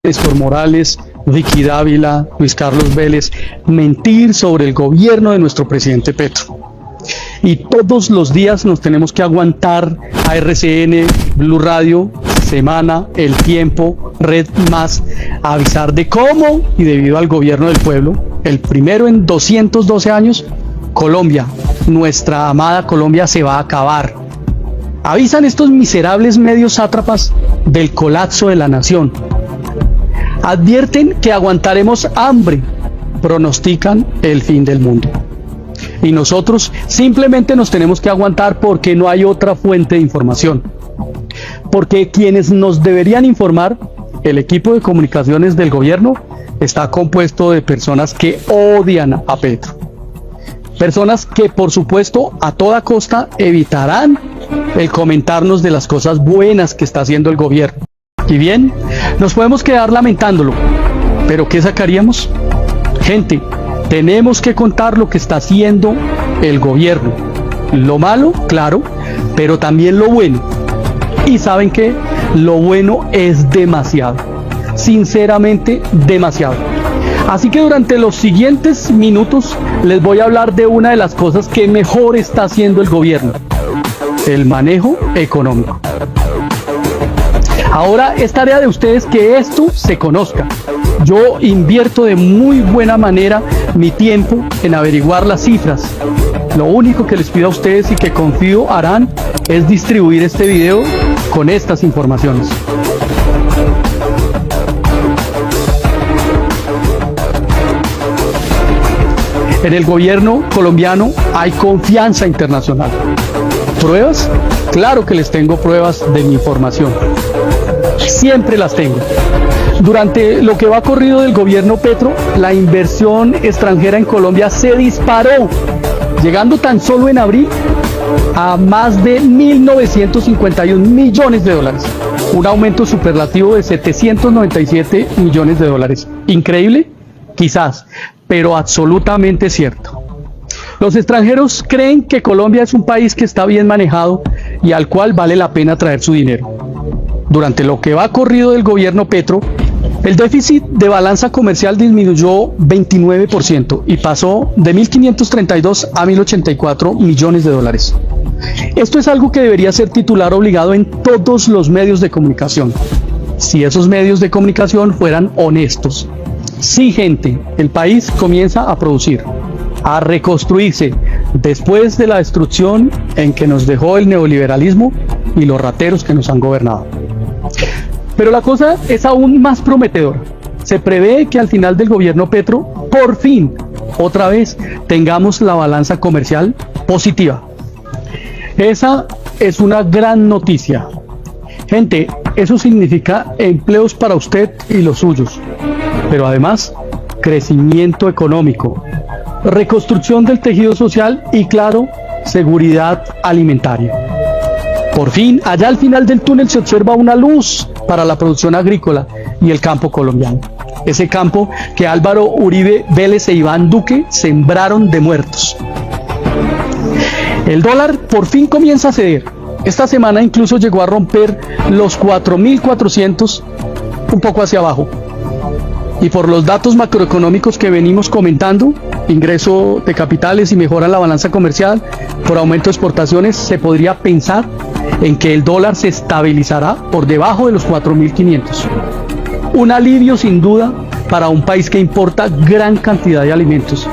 Néstor Morales, Vicky Dávila, Luis Carlos Vélez, mentir sobre el gobierno de nuestro presidente Petro. Y todos los días nos tenemos que aguantar a RCN, Blue Radio, Semana, El Tiempo, Red Más, a avisar de cómo, y debido al gobierno del pueblo, el primero en 212 años, Colombia, nuestra amada Colombia, se va a acabar. Avisan estos miserables medios sátrapas del colapso de la nación. Advierten que aguantaremos hambre, pronostican el fin del mundo. Y nosotros simplemente nos tenemos que aguantar porque no hay otra fuente de información. Porque quienes nos deberían informar, el equipo de comunicaciones del gobierno, está compuesto de personas que odian a Petro. Personas que, por supuesto, a toda costa evitarán el comentarnos de las cosas buenas que está haciendo el gobierno. Y bien, nos podemos quedar lamentándolo, pero ¿qué sacaríamos? Gente, tenemos que contar lo que está haciendo el gobierno. Lo malo, claro, pero también lo bueno. Y ¿saben qué? Lo bueno es demasiado. Sinceramente, demasiado. Así que durante los siguientes minutos les voy a hablar de una de las cosas que mejor está haciendo el gobierno: el manejo económico. Ahora es tarea de ustedes que esto se conozca. Yo invierto de muy buena manera mi tiempo en averiguar las cifras. Lo único que les pido a ustedes y que confío harán es distribuir este video con estas informaciones. En el gobierno colombiano hay confianza internacional. ¿Pruebas? Claro que les tengo pruebas de mi información. Siempre las tengo. Durante lo que va corrido del gobierno Petro, la inversión extranjera en Colombia se disparó, llegando tan solo en abril a más de 1.951 millones de dólares. Un aumento superlativo de 797 millones de dólares. ¿Increíble? Quizás, pero absolutamente cierto. Los extranjeros creen que Colombia es un país que está bien manejado y al cual vale la pena traer su dinero. Durante lo que va corrido del gobierno Petro, el déficit de balanza comercial disminuyó 29% y pasó de 1.532 a 1.084 millones de dólares. Esto es algo que debería ser titular obligado en todos los medios de comunicación, si esos medios de comunicación fueran honestos. Sí, gente, el país comienza a producir, a reconstruirse después de la destrucción en que nos dejó el neoliberalismo y los rateros que nos han gobernado. Pero la cosa es aún más prometedora. Se prevé que al final del gobierno Petro, por fin, otra vez, tengamos la balanza comercial positiva. Esa es una gran noticia. Gente, eso significa empleos para usted y los suyos, pero además, crecimiento económico, reconstrucción del tejido social y, claro, seguridad alimentaria. Por fin, allá al final del túnel se observa una luz para la producción agrícola y el campo colombiano. Ese campo que Álvaro Uribe Vélez e Iván Duque sembraron de muertos. El dólar por fin comienza a ceder. Esta semana incluso llegó a romper los 4.400, un poco hacia abajo. Y por los datos macroeconómicos que venimos comentando, ingreso de capitales y mejora en la balanza comercial, por aumento de exportaciones, se podría pensar en que el dólar se estabilizará por debajo de los 4.500. Un alivio sin duda para un país que importa gran cantidad de alimentos,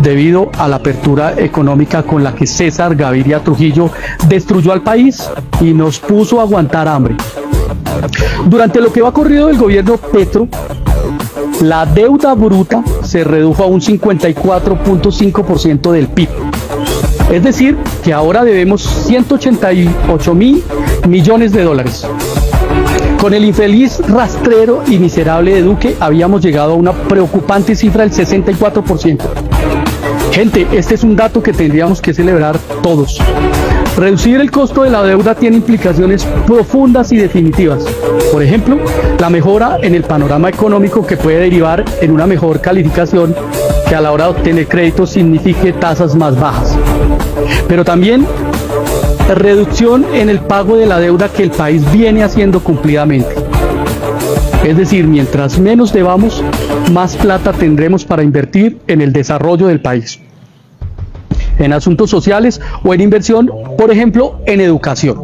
debido a la apertura económica con la que César Gaviria Trujillo destruyó al país y nos puso a aguantar hambre. Durante lo que va corrido del gobierno Petro, la deuda bruta se redujo a un 54.5% del PIB. Es decir, que ahora debemos 188.000 millones de dólares. Con el infeliz rastrero y miserable de Duque habíamos llegado a una preocupante cifra del 64%. Gente, este es un dato que tendríamos que celebrar todos. Reducir el costo de la deuda tiene implicaciones profundas y definitivas. Por ejemplo, la mejora en el panorama económico, que puede derivar en una mejor calificación, que a la hora de obtener créditos signifique tasas más bajas. Pero también reducción en el pago de la deuda que el país viene haciendo cumplidamente. Es decir, mientras menos debamos, más plata tendremos para invertir en el desarrollo del país, en asuntos sociales o en inversión, por ejemplo, en educación.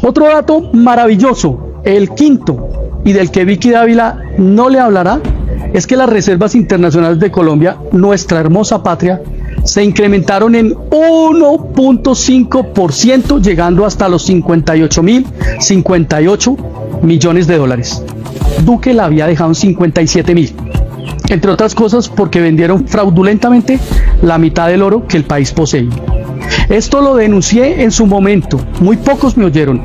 Otro dato maravilloso, el quinto, y del que Vicky Dávila no le hablará, es que las reservas internacionales de Colombia, nuestra hermosa patria, se incrementaron en 1.5%, llegando hasta los 58.058 millones de dólares. Duque la había dejado en 57.000, entre otras cosas porque vendieron fraudulentamente la mitad del oro que el país posee. Esto lo denuncié en su momento, muy pocos me oyeron.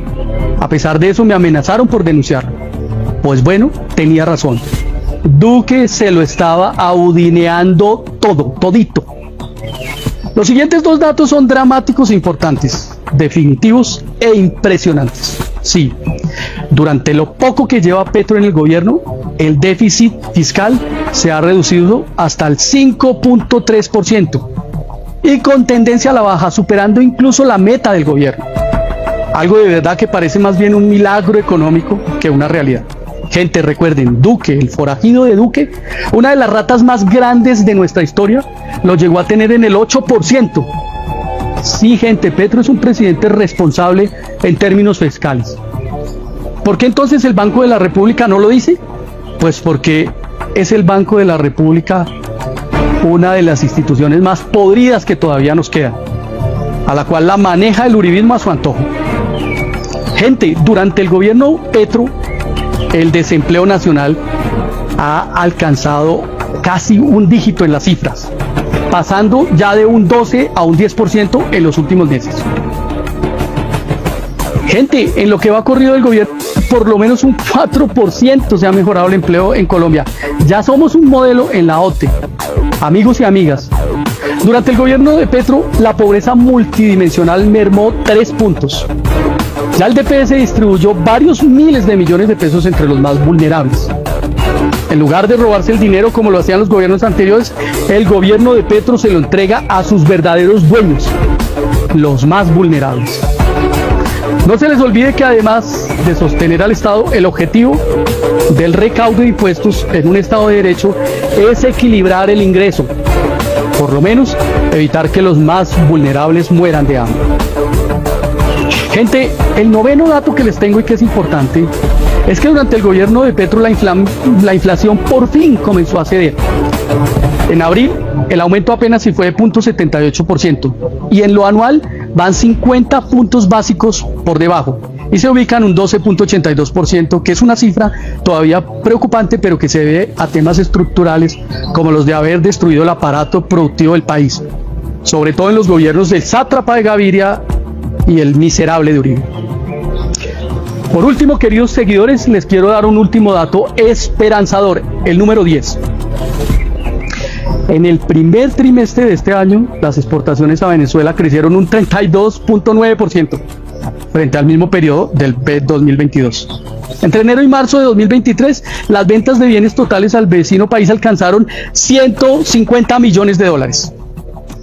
A pesar de eso me amenazaron por denunciarlo. Pues bueno, tenía razón. Duque se lo estaba audineando todo, todito. Los siguientes dos datos son dramáticos e importantes, definitivos e impresionantes. Sí, durante lo poco que lleva Petro en el gobierno, el déficit fiscal se ha reducido hasta el 5.3% y con tendencia a la baja, superando incluso la meta del gobierno. Algo de verdad que parece más bien un milagro económico que una realidad. Gente, recuerden, Duque, el forajido de Duque, una de las ratas más grandes de nuestra historia, lo llegó a tener en el 8%. Sí, gente, Petro es un presidente responsable en términos fiscales. ¿Por qué entonces el Banco de la República no lo dice? Pues porque es el Banco de la República una de las instituciones más podridas que todavía nos quedan, a la cual la maneja el uribismo a su antojo. Gente, durante el gobierno Petro, el desempleo nacional ha alcanzado casi un dígito en las cifras, pasando ya de un 12 a un 10% en los últimos meses. Gente, en lo que va corrido del gobierno, por lo menos un 4% se ha mejorado el empleo en Colombia. Ya somos un modelo en la OCDE. Amigos y amigas, durante el gobierno de Petro, la pobreza multidimensional mermó 3 puntos. Ya el DPS distribuyó varios miles de millones de pesos entre los más vulnerables. En lugar de robarse el dinero como lo hacían los gobiernos anteriores, el gobierno de Petro se lo entrega a sus verdaderos dueños, los más vulnerables. No se les olvide que además de sostener al Estado, el objetivo del recaudo de impuestos en un Estado de Derecho es equilibrar el ingreso, por lo menos evitar que los más vulnerables mueran de hambre. Gente, el noveno dato que les tengo y que es importante es que durante el gobierno de Petro la inflación por fin comenzó a ceder. En abril el aumento apenas si fue de 0.78% y en lo anual van 50 puntos básicos por debajo y se ubican un 12.82%, que es una cifra todavía preocupante, pero que se debe a temas estructurales como los de haber destruido el aparato productivo del país, sobre todo en los gobiernos del sátrapa de Gaviria y el miserable de Uribe. Por último, queridos seguidores, les quiero dar un último dato esperanzador, el número 10. En el primer trimestre de este año, las exportaciones a Venezuela crecieron un 32.9% frente al mismo periodo del 2022. Entre enero y marzo de 2023, las ventas de bienes totales al vecino país alcanzaron 150 millones de dólares.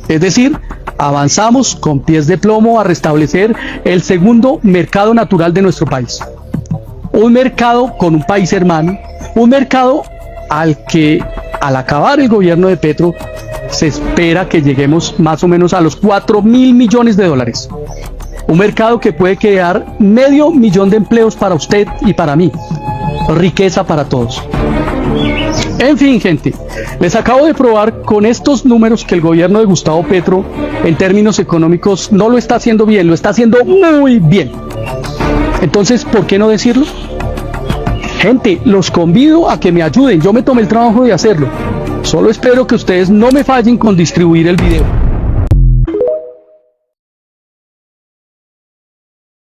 Es decir, avanzamos con pies de plomo a restablecer el segundo mercado natural de nuestro país. Un mercado con un país hermano, un mercado al que al acabar el gobierno de Petro se espera que lleguemos más o menos a los 4.000 millones de dólares. Un mercado que puede crear 500.000 de empleos para usted y para mí. Riqueza para todos. En fin, gente, les acabo de probar con estos números que el gobierno de Gustavo Petro en términos económicos no lo está haciendo bien, lo está haciendo muy bien. Entonces, ¿por qué no decirlo? Gente, los convido a que me ayuden, yo me tomé el trabajo de hacerlo. Solo espero que ustedes no me fallen con distribuir el video.